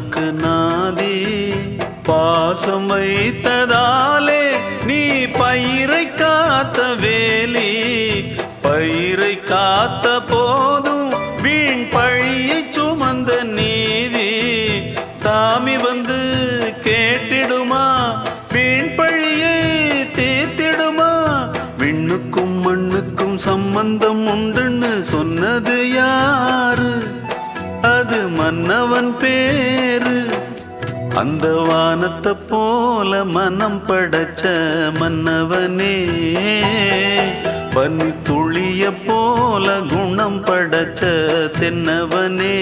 உனக்கு நாதி பாசம் வைத்ததாலே நீ பயிரை காத்த வேலி பயிரை காத்த போதும் வீண் பழியை சுமந்த நீதி சாமி வந்து கேட்டிடுமா வீண் பழியை தீர்த்திடுமா விண்ணுக்கும் மண்ணுக்கும் சம்பந்தம் உண்டுன்னு சொன்னது யாரு அது மன்னவன் பேரு அந்த வானத்தை போல மனம் படைச்ச மன்னவனே பனி துளிய போல குணம் படைச்ச தென்னவனே